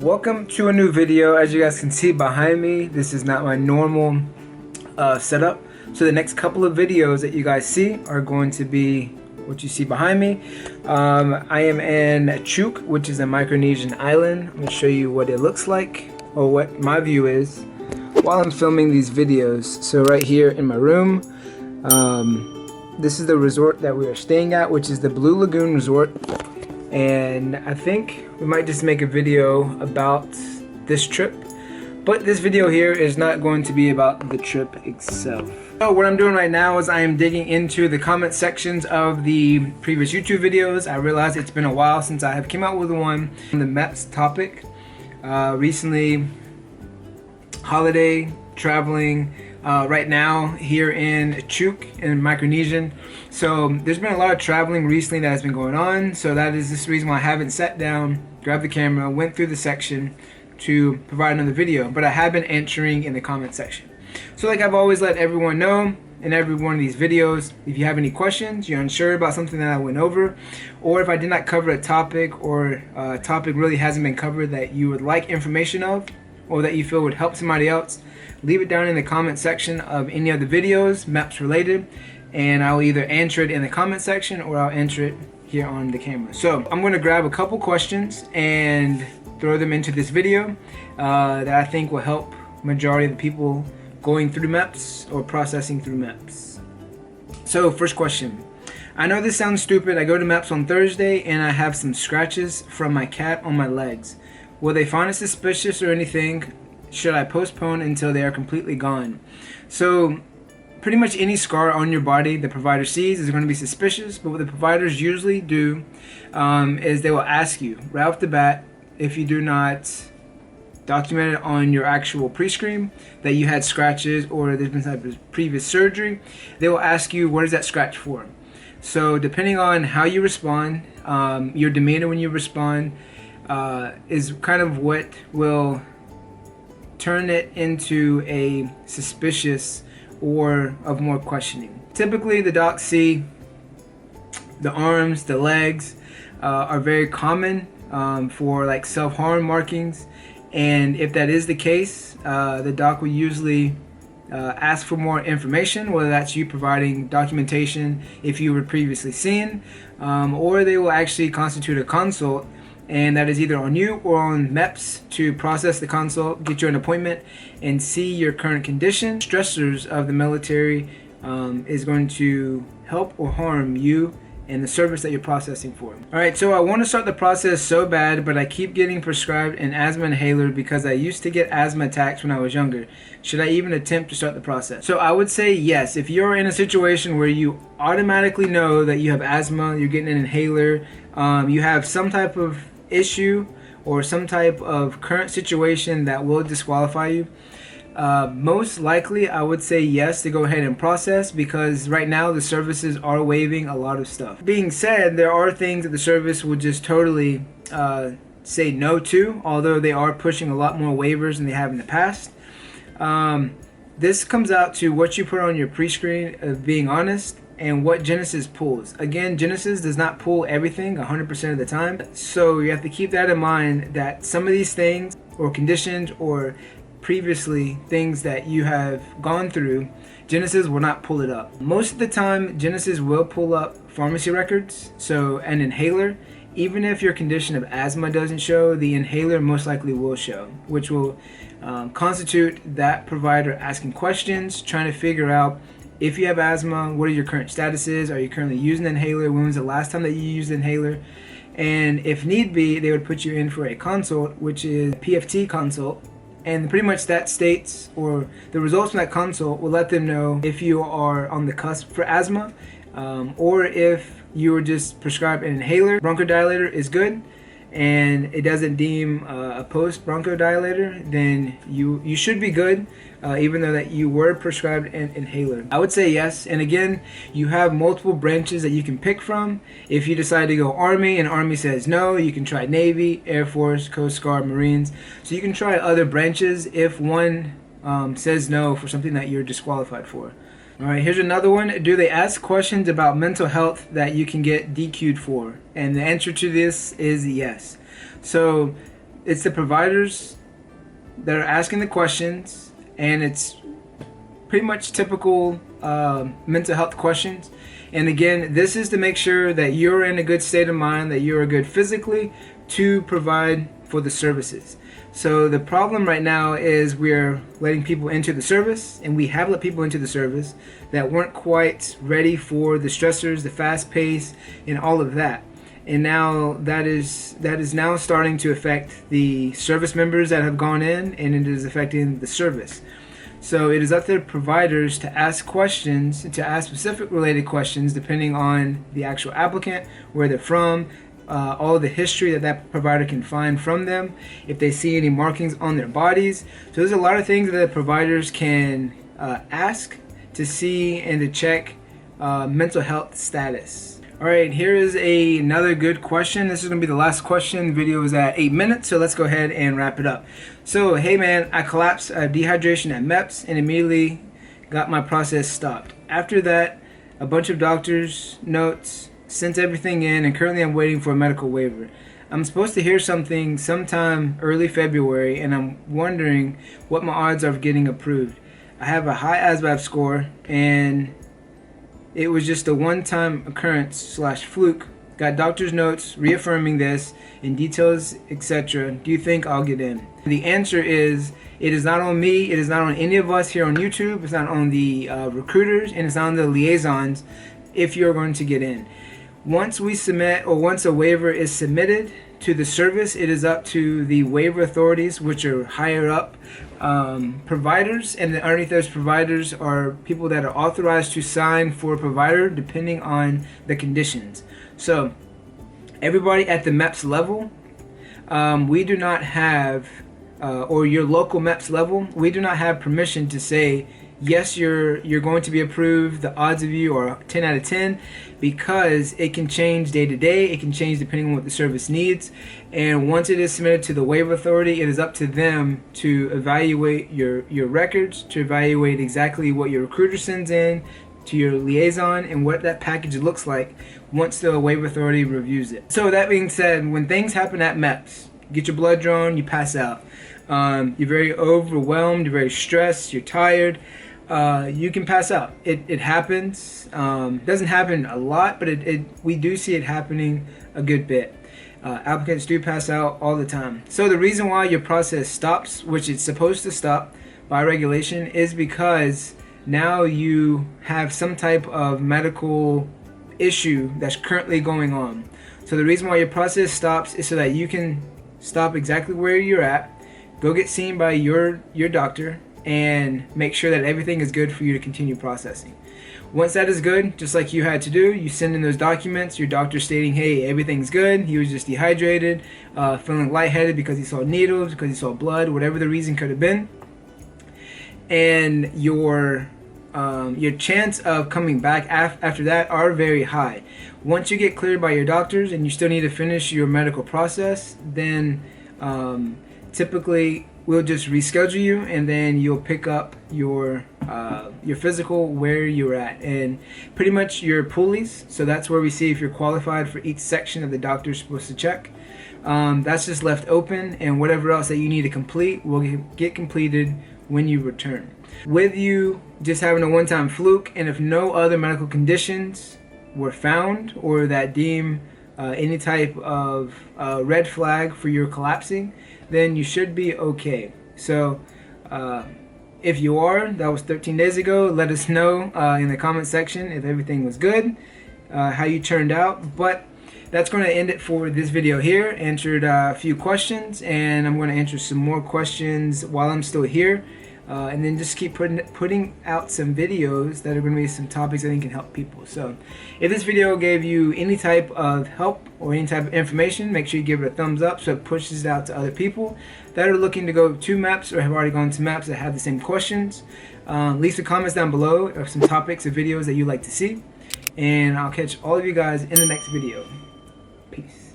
Welcome to a new video. As you guys can see behind me, this is not my normal setup. So the next couple of videos that you guys see are going to be what you see behind me. I am in Chuuk, which is a Micronesian island. I'm going to show you what it looks like, or what my view is while I'm filming these videos. So right here in my room, this is the resort that we are staying at, which is the Blue Lagoon Resort. And I think we might just make a video about this trip, but this video here is not going to be about the trip itself. So what I'm doing right now is I am digging into the comment sections of the previous YouTube videos. I realize it's been a while since I have came out with one on the MEPS topic. Recently, holiday, traveling, right now here in Chuuk in Micronesian. So there's been a lot of traveling recently that has been going on, so that is this reason why I haven't sat down, grabbed the camera, went through the section to provide another video, but I have been answering in the comment section. So like I've always let everyone know in every one of these videos, if you have any questions, you're unsure about something that I went over, or if I did not cover a topic, or a topic really hasn't been covered that you would like information of, or that you feel would help somebody else, leave it down in the comment section of any of the videos, MEPS related, and I'll either answer it in the comment section or I'll answer it here on the camera. So I'm going to grab a couple questions and throw them into this video that I think will help majority of the people going through MEPS or processing through MEPS. So first question. I know this sounds stupid. I go to MEPS on Thursday and I have some scratches from my cat on my legs. Will they find it suspicious or anything? Should I postpone until they are completely gone? So pretty much any scar on your body the provider sees is going to be suspicious, but what the providers usually do is they will ask you right off the bat, if you do not document it on your actual pre-screen that you had scratches or there's been some previous surgery, they will ask you what is that scratch for. So depending on how you respond, your demeanor when you respond is kind of what will turn it into a suspicious or of more questioning. Typically the docs see the arms, the legs are very common for like self-harm markings, and if that is the case, the doc will usually ask for more information, whether that's you providing documentation if you were previously seen, or they will actually constitute a consult, and that is either on you or on MEPS to process the consult, get you an appointment, and see your current condition. Stressors of the military is going to help or harm you and the service that you're processing for. Alright, so I want to start the process so bad, but I keep getting prescribed an asthma inhaler because I used to get asthma attacks when I was younger. Should I even attempt to start the process? So I would say yes. If you're in a situation where you automatically know that you have asthma, you're getting an inhaler, you have some type of issue or some type of current situation that will disqualify you, most likely I would say yes to go ahead and process, because right now the services are waiving a lot of stuff. Being said, there are things that the service would just totally say no to, although they are pushing a lot more waivers than they have in the past. This comes out to what you put on your pre-screen of being honest and what Genesis pulls. Again, Genesis does not pull everything 100% of the time, so you have to keep that in mind, that some of these things or conditions or previously things that you have gone through, Genesis will not pull it up. Most of the time Genesis will pull up pharmacy records, so an inhaler, even if your condition of asthma doesn't show, the inhaler most likely will show, which will constitute that provider asking questions, trying to figure out if you have asthma, what are your current statuses, are you currently using an inhaler, when was the last time that you used an inhaler, and if need be, they would put you in for a consult, which is a PFT consult, and pretty much that states, or the results from that consult will let them know if you are on the cusp for asthma, or if you were just prescribed an inhaler. Bronchodilator is good, and it doesn't deem a post bronchodilator, then you should be good, even though that you were prescribed an inhaler. I would say yes, and again, you have multiple branches that you can pick from. If you decide to go Army and Army says no, you can try Navy, Air Force, Coast Guard, Marines. So you can try other branches if one says no for something that you're disqualified for. Alright, here's another one. Do they ask questions about mental health that you can get DQ'd for? And the answer to this is yes. So it's the providers that are asking the questions, and it's pretty much typical mental health questions. And again, this is to make sure that you're in a good state of mind, that you're good physically to provide for the services. So the problem right now is we're letting people into the service, and we have let people into the service that weren't quite ready for the stressors, the fast pace, and all of that. And now that is now starting to affect the service members that have gone in, and it is affecting the service. So it is up to the providers to ask questions, to ask specific related questions depending on the actual applicant, where they're from, all of the history that provider can find from them, if they see any markings on their bodies. So there's a lot of things that the providers can ask to see and to check mental health status. Alright, here is another good question. This is going to be the last question. The video is at 8 minutes, so let's go ahead and wrap it up. So, hey man, I collapsed dehydration at MEPS and immediately got my process stopped. After that, a bunch of doctors' notes, sent everything in, and currently I'm waiting for a medical waiver. I'm supposed to hear something sometime early February, and I'm wondering what my odds are of getting approved. I have a high ASVAB score, and it was just a one-time occurrence / fluke. Got doctor's notes reaffirming this in details, etc. Do you think I'll get in? The answer is, it is not on me, it is not on any of us here on YouTube, it's not on the recruiters, and it's not on the liaisons if you're going to get in. Once we submit, or once a waiver is submitted to the service, it is up to the waiver authorities, which are higher up providers, and then underneath those providers are people that are authorized to sign for a provider depending on the conditions. So everybody at the MEPS level, we do not have, or your local MEPS level, we do not have permission to say yes, you're going to be approved. The odds of you are 10 out of 10, because it can change day to day. It can change depending on what the service needs. And once it is submitted to the waiver authority, it is up to them to evaluate your records, to evaluate exactly what your recruiter sends in to your liaison and what that package looks like once the waiver authority reviews it. So that being said, when things happen at MEPS, you get your blood drawn, you pass out. You're very overwhelmed, you're very stressed, you're tired. You can pass out. It happens. Doesn't happen a lot, but we do see it happening a good bit. Applicants do pass out all the time. So the reason why your process stops, which it's supposed to stop by regulation, is because now you have some type of medical issue that's currently going on. So the reason why your process stops is so that you can stop exactly where you're at, go get seen by your doctor, and make sure that everything is good for you to continue processing. Once that is good, just like you had to do, you send in those documents, your doctor stating, hey, everything's good, he was just dehydrated, feeling lightheaded because he saw needles, because he saw blood, whatever the reason could have been. And your chance of coming back after that are very high. Once you get cleared by your doctors and you still need to finish your medical process, then typically we'll just reschedule you, and then you'll pick up your physical where you're at, and pretty much your pulleys. So that's where we see if you're qualified for each section that the doctor's supposed to check. That's just left open, and whatever else that you need to complete will get completed when you return. With you just having a one-time fluke, and if no other medical conditions were found or that deem any type of red flag for your collapsing, then you should be okay. So if you are, that was 13 days ago, let us know in the comment section if everything was good, how you turned out. But that's going to end it for this video here. Answered a few questions, and I'm going to answer some more questions while I'm still here. And then just keep putting out some videos that are going to be some topics I think can help people. So if this video gave you any type of help or any type of information, make sure you give it a thumbs up so it pushes it out to other people that are looking to go to MEPS or have already gone to MEPS that have the same questions. Leave some comments down below of some topics or videos that you'd like to see. And I'll catch all of you guys in the next video. Peace.